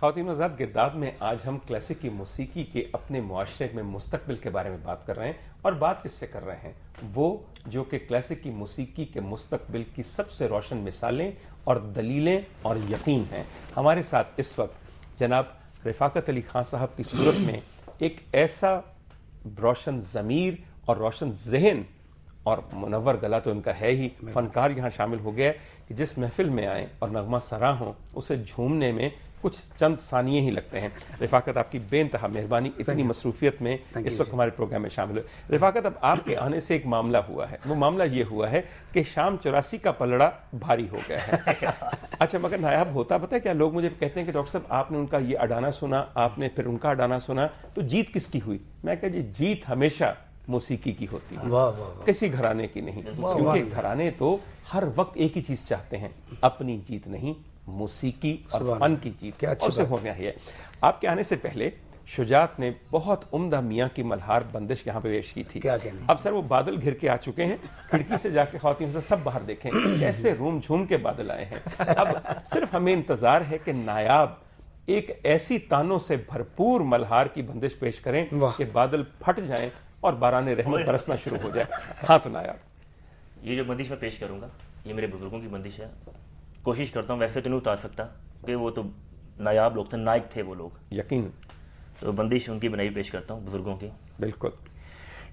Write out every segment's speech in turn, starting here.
ख़वातीन आज़ाद गिरदाब में आज हम क्लासिक की मौसीकी के अपने मुआशरे में मुस्तकबिल के बारे में बात कर रहे हैं। और बात किससे कर रहे हैं? वो जो कि क्लासिक की मौसीकी के मुस्तकबिल की सबसे रोशन मिसालें और दलीलें और यकीन हैं। हमारे साथ इस वक्त जनाब रफ़ाकत अली खान साहब की सूरत में एक ऐसा रोशन ज़मीर और रोशन जहन और मुनव्वर गला तो इनका है ही, फनकार यहाँ शामिल हो गया कि जिस महफिल में आए और नगमा सरा हों उसे झूमने में कुछ चंद सानिये ही लगते हैं। रफ़ाकत, आपकी बेइंतहा मेहरबानी इतनी मसरूफियत में इस वक्त हमारे प्रोग्राम में शामिल हुए। रफ़ाकत, अब आपके आने से एक मामला हुआ है। वो मामला ये हुआ है कि शाम 84 का पलड़ा भारी हो गया है। अच्छा, मगर नायाब होता पता है क्या? लोग मुझे कहते हैं कि डॉक्टर साहब आपने उनका ये अडाना सुना, आपने फिर उनका अडाना सुना, तो जीत किसकी हुई? मैं कहा जी, जीत हमेशा मौसीकी की होती है, किसी घराने की नहीं। क्योंकि घराने तो हर वक्त एक ही चीज चाहते हैं, अपनी जीत नहीं, मौसीकी और फन की जीत। और उसे होना है। आपके आने से पहले शुजात ने बहुत उम्दा मियाँ की मल्हार बंदिश यहाँ पे पेश की थी। अब सर वो बादल घिर के आ चुके हैं, खिड़की से जाके ख़वातीन से सब बाहर देखें कैसे रूम झूम के बादल आए हैं। अब सिर्फ हमें इंतजार है कि नायाब एक ऐसी तानों से भरपूर मल्हार की बंदिश पेश करें कि बादल फट जाएं और बाराने रहमत बरसना शुरू हो जाए। हाँ तो नायाब, ये जो बंदिश मैं पेश करूंगा ये मेरे बुजुर्गों की बंदिश है। कोशिश करता हूँ, वैसे तो नहीं उतार सकता कि वो तो नायाब लोग थे, नायक थे वो लोग, यकीन। तो बंदिश उनकी बनाई पेश करता हूँ, बुजुर्गों की। बिल्कुल।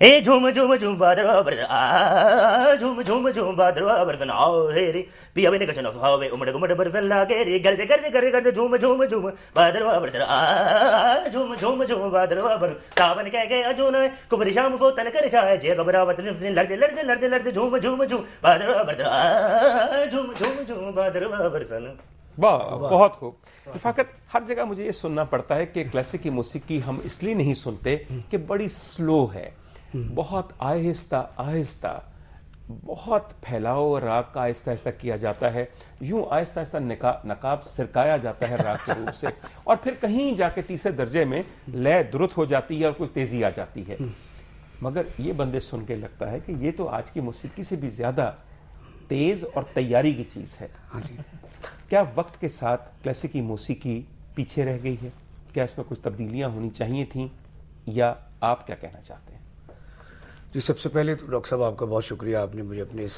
ए झूम झूम झूम बादरवा बरसा, झूम झूम झूम बादरवा बरसन आओ हे रे, पिया बिन कशन सुहावे उमड़ घुमड़ बरसन लागे रे, गर्दे गर्दे गर्दे गर्दे झूम झूम झूम बादरवा बरसा, झूम झूम झूम बादरवा बर, सावन कह गए अजून कुबरी शाम को तन कर छाए, जे घबरावत लड़ते लड़ते लड़ते लड़ते झूम झूम झूम बादरवा बरसा, झूम झूम झूम बादरवा बरसन। वाह, बहुत खूब। रफ़ाकत, हर जगह मुझे ये सुनना पड़ता है कि क्लासिक की मौसीकी हम इसलिए नहीं सुनते कि बड़ी स्लो है, बहुत आहिस्ता आहिस्ता, बहुत फैलाव राग का आहिस्ता आहिस्ता किया जाता है, यूं आहिस्ता आहिस्ता नकाब सिरकाया जाता है राग के रूप से, और फिर कहीं जाके तीसरे दर्जे में लय दुरुस्त हो जाती है और कुछ तेजी आ जाती है। मगर ये बंदे सुन के लगता है कि ये तो आज की मौसीकी से भी ज्यादा तेज और तैयारी की चीज है। क्या वक्त के साथ क्लासिकी मौसीकी पीछे रह गई है? क्या इसमें कुछ तब्दीलियां होनी चाहिए थी, या आप क्या कहना चाहते हैं? जी, सबसे पहले तो डॉक्टर साहब आपका बहुत शुक्रिया, आपने मुझे अपने इस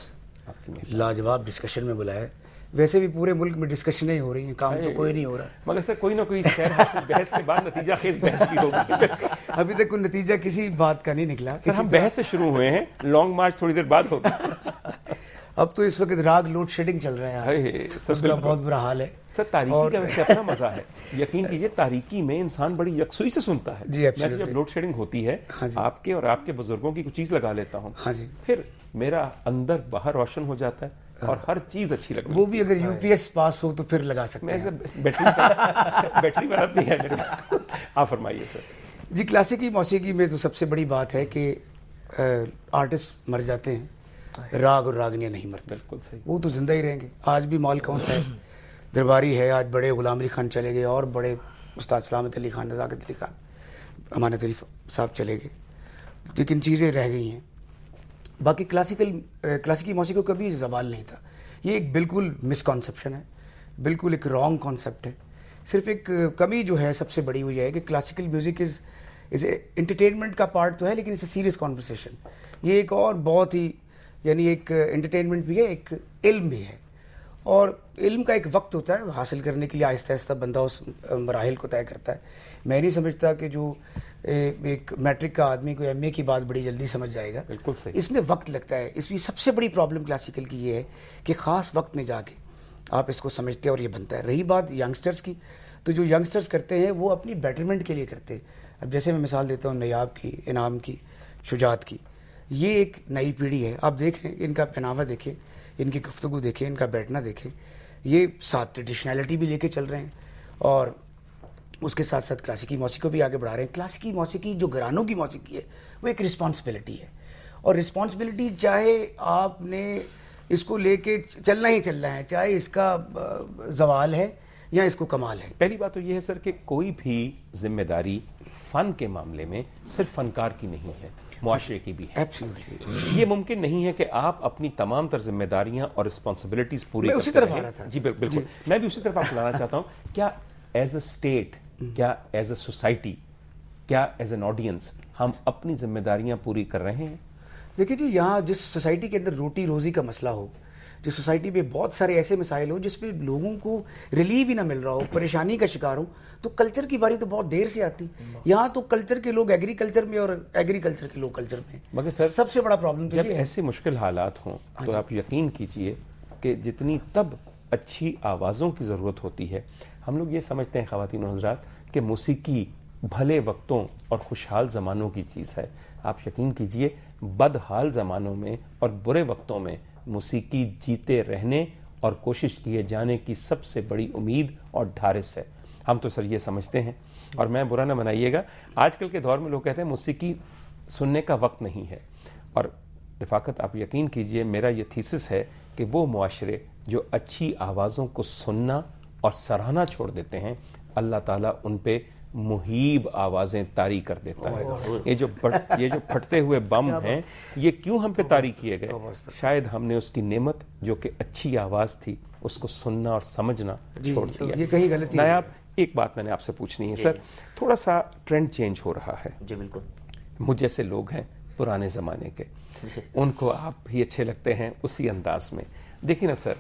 लाजवाब डिस्कशन में बुलाया। वैसे भी पूरे मुल्क में डिस्कशनें ही हो रही हैं, काम तो कोई नहीं हो रहा। मगर सर कोई ना कोई सैर हासिल बहस के बाद नतीजा खेज बहस भी होगी। अभी तक कोई नतीजा किसी बात का नहीं निकला। सर हम बहस से शुरू हुए हैं, लॉन्ग मार्च थोड़ी देर बाद होगा। अब तो इस वक्त राग लोड शेडिंग चल रहे हैं, उसका बहुत बुरा हाल है। सर तारीकी का वैसे अपना मजा है, यकीन कीजिए तारीकी में इंसान बड़ी यकसुई से सुनता है। जी, मैं जब लोड शेडिंग होती है, आपके और आपके बुजुर्गों की कुछ चीज लगा लेता हूँ, फिर मेरा अंदर बाहर रोशन हो जाता है और हर चीज अच्छी लगती है। वो भी अगर यूपीएस पास हो तो फिर लगा सकते हैं। बैटरी वाला भी है मेरे पास। आप फरमाइए सर। जी, क्लासिकी मौसीकी में तो सबसे बड़ी बात है कि आर्टिस्ट मर जाते हैं, राग और रागनियाँ नहीं मरते। बिल्कुल सही। वो तो जिंदा ही रहेंगे। आज भी मौल कौन सा है, दरबारी है, आज बड़े गुलाम अली खान चले गए और बड़े उस्ताद सलामत अली खान, नज़ाकत अली खान, अमानत अली साहब चले गए, लेकिन चीज़ें रह गई हैं। बाकी क्लासिकी मौसीकी को कभी ज़वाल नहीं था। ये एक बिल्कुल मिसकॉन्सेप्शन है, बिल्कुल एक रॉन्ग कॉन्सेप्ट है। सिर्फ एक कमी जो है सबसे बड़ी वो ये है कि क्लासिकल म्यूज़िक इज़ एंटरटेनमेंट का पार्ट तो है, लेकिन इट्स अ सीरियस कॉन्वर्सेशन। ये एक और बहुत ही, यानी एक एंटरटेनमेंट भी है, एक इल्म भी है, और इल्म का एक वक्त होता है हासिल करने के लिए। आहिस्ता आहिस्ता बंदा उस मराहिल को तय करता है। मैं नहीं समझता कि जो एक मैट्रिक का आदमी को एमए की बात बड़ी जल्दी समझ जाएगा। बिल्कुल सही। इसमें वक्त लगता है। इसमें सबसे बड़ी प्रॉब्लम क्लासिकल की ये है कि ख़ास वक्त में जाके आप इसको समझते हैं और ये बनता है। रही बात यंगस्टर्स की, तो जो यंगस्टर्स करते हैं वो अपनी बेटरमेंट के लिए करते हैं। अब जैसे मैं मिसाल देता हूँ नयाब की, इनाम की, शुजात की, ये एक नई पीढ़ी है। आप देखें इनका पहनावा देखें, इनकी गुफ्तगू देखें, इनका बैठना देखें, ये साथ ट्रेडिशनैलिटी भी लेके चल रहे हैं और उसके साथ साथ क्लासिकी मौसीकी को भी आगे बढ़ा रहे हैं। क्लासिकी मौसीकी जो घरानों की मौसीकी है वो एक रिस्पॉन्सिबिलिटी है, और रिस्पॉन्सिबिलिटी चाहे आपने इसको लेके चलना ही चलना है, चाहे इसका जवाल है या इसको कमाल है। पहली बात तो ये है सर कि कोई भी जिम्मेदारी फन के मामले में सिर्फ फनकार की नहीं है, मुआशरे की भी है। एब्सोल्युटली। ये मुमकिन नहीं है कि आप अपनी तमाम तर जिम्मेदारियां और रिस्पॉन्सिबिलिटीज पूरी मैं उसी तरफ आ रहा था। जी बिल्कुल, मैं भी उसी तरफ आपको लाना चाहता हूँ। क्या एज अ स्टेट, क्या एज अ सोसाइटी, क्या एज एन ऑडियंस हम अपनी जिम्मेदारियां पूरी कर रहे हैं? देखिए जी, यहाँ जिस सोसाइटी के अंदर रोटी रोजी का मसला हो, जिस सोसाइटी में बहुत सारे ऐसे मसाइल हो जिसमें लोगों को रिलीफ ही ना मिल रहा हो, परेशानी का शिकार हो, तो कल्चर की बारी तो बहुत देर से आती। यहाँ तो कल्चर के लोग एग्रीकल्चर में और एग्रीकल्चर के लोग कल्चर में। मगर सर, सबसे बड़ा प्रॉब्लम तो जब ये है। ऐसे मुश्किल हालात हों तो आप यकीन कीजिए कि जितनी तब अच्छी आवाज़ों की ज़रूरत होती है। हम लोग ये समझते हैं ख़वातीन और हज़रात कि मौसीकी भले वक्तों और खुशहाल ज़मानों की चीज़ है। आप यकीन कीजिए बदहाल ज़मानों में और बुरे वक्तों में मौसीकी जीते रहने और कोशिश किए जाने की सबसे बड़ी उम्मीद और ढारिस है। हम तो सर ये समझते हैं, और मैं बुरा ना मनाइएगा, आजकल के दौर में लोग कहते हैं मौसीकी सुनने का वक्त नहीं है। और रिफाकत, आप यकीन कीजिए मेरा ये थीसिस है कि वो मुआशरे जो अच्छी आवाज़ों को सुनना और सराहना छोड़ देते हैं, अल्लाह ताला उन पे मुहीब आवाज़ें तारी कर देता है। ये जो फटते हुए बम हैं, ये क्यों हम पे तारी किए गए? शायद हमने उसकी नेमत जो कि अच्छी आवाज़ थी उसको सुनना और समझना छोड़ दिया। ये कहीं गलती है। नायाब, एक बात मैंने आपसे पूछनी है सर, थोड़ा सा ट्रेंड चेंज हो रहा है। जी बिल्कुल। मुझ जैसे लोग हैं पुराने ज़माने के, उनको आप भी अच्छे लगते हैं उसी अंदाज में। देखिए ना सर,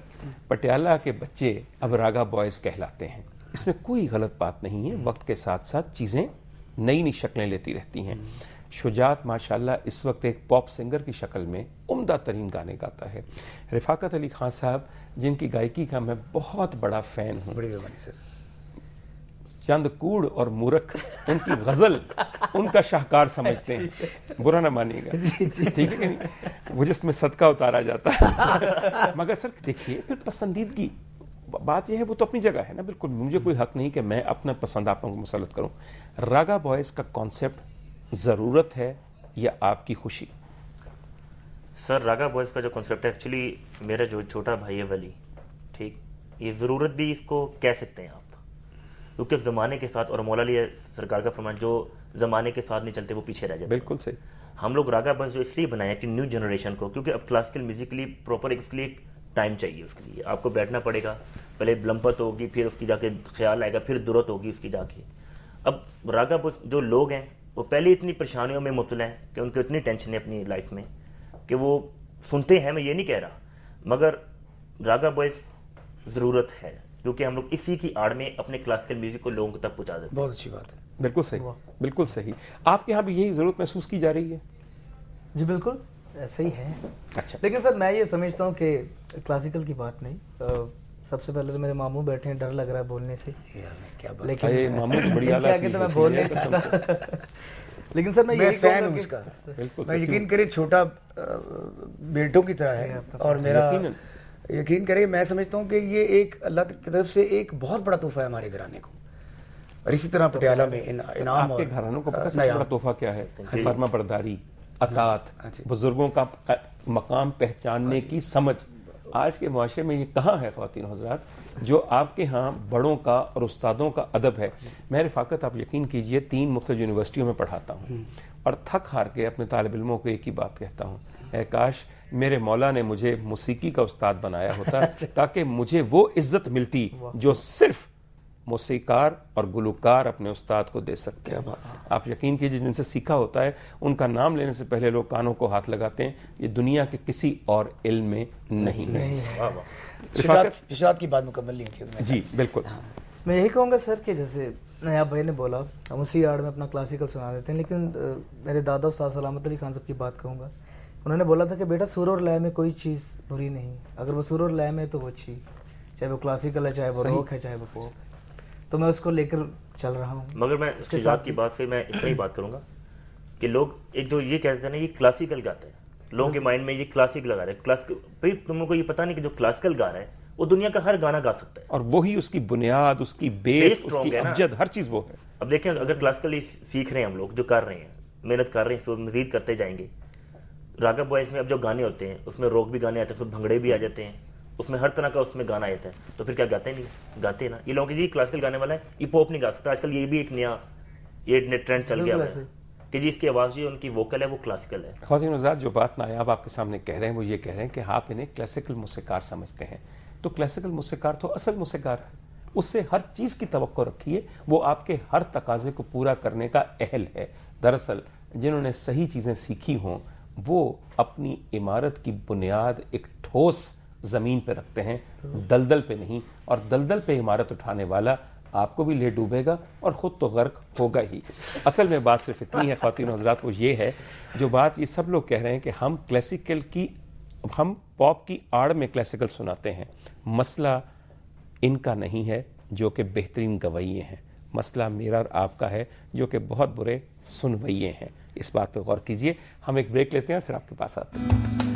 पटियाला के बच्चे अब रागा बॉयज़ कहलाते हैं, इसमें कोई गलत बात नहीं है। वक्त के साथ साथ चीज़ें नई नई शक्लें लेती रहती हैं। शुजात माशाल्लाह इस वक्त एक पॉप सिंगर की शक्ल में उम्दा तरीन गाने गाता है। रिफाकत अली खान साहब, जिनकी गायकी का मैं बहुत बड़ा फ़ैन हूँ, बड़ी मेहरबानी सर। चंद कूड़ और मूरख उनकी गजल उनका शाहकार समझते हैं, बुरा ना मानिएगा, ठीक है कि नहीं? वो जिसमें सदका उतारा जाता है। मगर सर देखिए, फिर पसंदीदगी बात यह है, वो तो अपनी जगह है ना, बिल्कुल मुझे कोई हक नहीं कि मैं अपना पसंद आप लोगों को मुसलत करूं। रागा बॉयज़ का कॉन्सेप्ट ज़रूरत है या आपकी खुशी? सर, रागा बॉयज़ का जो कॉन्सेप्ट है, एक्चुअली मेरा जो छोटा भाई है वली, ठीक, ये ज़रूरत भी इसको कह सकते हैं आप, क्योंकि ज़माने के साथ, और मौला अली सरकार का फरमान, जो ज़माने के साथ नहीं चलते वो पीछे रह जाते। बिल्कुल सही। हम लोग रागा बॉयज़ जो इसलिए बनाया कि न्यू जनरेशन को, क्योंकि अब क्लासिकल म्यूजिक के लिए प्रॉपर इसके लिए टाइम चाहिए, उसके लिए आपको बैठना पड़ेगा, पहले लंपत होगी, फिर उसकी जाके ख्याल आएगा, फिर दुरुत होगी उसकी जाके। अब रागा बॉयज़ जो लोग हैं वो पहले इतनी परेशानियों में मुब्तला हैं कि उनको इतनी टेंशन है अपनी लाइफ में कि वो सुनते हैं, मैं ये नहीं कह रहा, मगर रागा बॉयज़ ज़रूरत है, क्योंकि हम लोग इसी की आड़ में अपने क्लासिकल म्यूजिक को लोगों तक पहुंचा देते हैं। बहुत अच्छी बात है। बिल्कुल सही, बिल्कुल सही। आपके यहाँ भी यही ज़रूरत महसूस की जा रही है? जी बिल्कुल ऐसे ही है। अच्छा। लेकिन सर मैं ये समझता हूँ कि क्लासिकल की बात नहीं, सबसे पहले तो मेरे मामू बैठे हैं, डर लग रहा है बोलने से, क्या बात। लेकिन अरे मामू की बड़ी इनके आला आगे चीज़ तो मैं होती बोल है, नहीं कसम से। सकता। लेकिन सर मैं मैं यही फैन कहूँगा हूँ कि- उसका। बिल्कुल मैं सही। यकीन करे छोटा बेटों की तरह है, और मेरा यकीनन। यकीन करे, मैं समझता हूँ कि ये एक अल्लाह की तरफ से एक बहुत बड़ा तोहफा है हमारे घराने को। और इसी तरह पटियाला में इनाम आपके और घरानों को पता है सबसे नयाम। बड़ा तोहफा क्या है? फर्मा बरदारी, अतात, जी। बुजुर्गों का मकाम पहचानने की समझ। आज के मुआशरे में ये कहाँ है ख्वातीन हज़रात, जो आपके यहाँ बड़ों का और उस्तादों का अदब है? मैं रिफाकत, आप यकीन कीजिए 3 मुख्तलिफ यूनिवर्सिटियों में पढ़ाता हूँ, और थक हार के अपने तालिब इल्मों को एक ही बात कहता हूँ, ऐ काश मेरे मौला ने मुझे मौसीकी का उस्ताद बनाया होता ताकि मुझे वो इज्जत मिलती जो सिर्फ मौसीकार और गुलकार अपने उस्ताद को दे सकते हैं। आप यकीन कीजिए, जिनसे सीखा होता है उनका नाम लेने से पहले लोग कानों को हाथ लगाते हैं। ये दुनिया के किसी और इल्म में नहीं है। वाह वाह। इरशाद की बात मुकम्मल नहीं थी उसमें। जी बिल्कुल। मैं यही कहूँगा सर कि जैसे नया भाई ने बोला, हम उसी आड़ में अपना क्लासिकल सुना देते हैं, लेकिन मेरे दादा उस्ताद सलामत अली खान साहब की बात कहूँगा। उन्होंने बोला था कि बेटा सुर और लय में कोई चीज़ बुरी नहीं, अगर वो सुर और लय में तो वो अच्छी, चाहे वो क्लासिकल है, चाहे वो रॉक है, चाहे वो पॉप है, तो मैं उसको लेकर चल रहा हूँ। मगर मैं उसके साथ की बात से मैं इस तरह ही बात करूंगा कि लोग एक जो ये कहते हैं ना, ये क्लासिकल गाते हैं, लोगों के माइंड में ये क्लासिक लगा रहे हैं, क्लासिकल, भाई तुम लोगों को ये पता नहीं कि जो क्लासिकल गा रहा है वो दुनिया का हर गाना गा सकता है, और वही उसकी बुनियाद, उसकी बेस, strong उसकी है ना। अबजद, हर चीज वो है। अब देखें, अगर क्लासिकल सीख रहे हैं हम लोग, जो कर रहे हैं, मेहनत कर रहे हैं, तो मजीद करते जाएंगे। रागा बॉयज़ में अब जो गाने होते हैं उसमें रॉक भी गाने आते हैं, उसमें भंगड़े भी आ जाते हैं, उसमें हर तरह का उसमें गाना आता है, तो फिर क्या गाते नहीं? गाते हैं ना। ये लोगों की जी क्लासिकल गाने वाला है, ये पॉप नहीं गा सकता। आजकल ये भी एक नया ट्रेंड चल गया है कि जी इसकी आवाज़ जो उनकी वोकल है वो क्लासिकल है। ख्वातीन हज़रात, जो बात नायाब आपके सामने कह रहे हैं वो ये कह रहे हैं कि आप इन्हें क्लासिकल मौसीकार समझते हैं, तो क्लासिकल मौसीकार तो असल मौसीकार है, उससे हर चीज़ की तवक्को रखिए, वो आपके हर तकाजे को पूरा करने का अहल है। दरअसल जिन्होंने सही चीज़ें सीखी हों वो अपनी इमारत की बुनियाद एक ठोस ज़मीन पे रखते हैं, दलदल पे नहीं, और दलदल पे इमारत उठाने वाला आपको भी ले डूबेगा और ख़ुद तो गर्क होगा ही। असल में बात सिर्फ इतनी है ख़वातीन हज़रात, वो ये है जो बात ये सब लोग कह रहे हैं कि हम पॉप की आड़ में क्लासिकल सुनाते हैं। मसला इनका नहीं है जो कि बेहतरीन गवैये हैं, मसला मेरा और आपका है जो कि बहुत बुरे सुनवैये हैं। इस बात पे गौर कीजिए। हम एक ब्रेक लेते हैं फिर आपके पास आते हैं।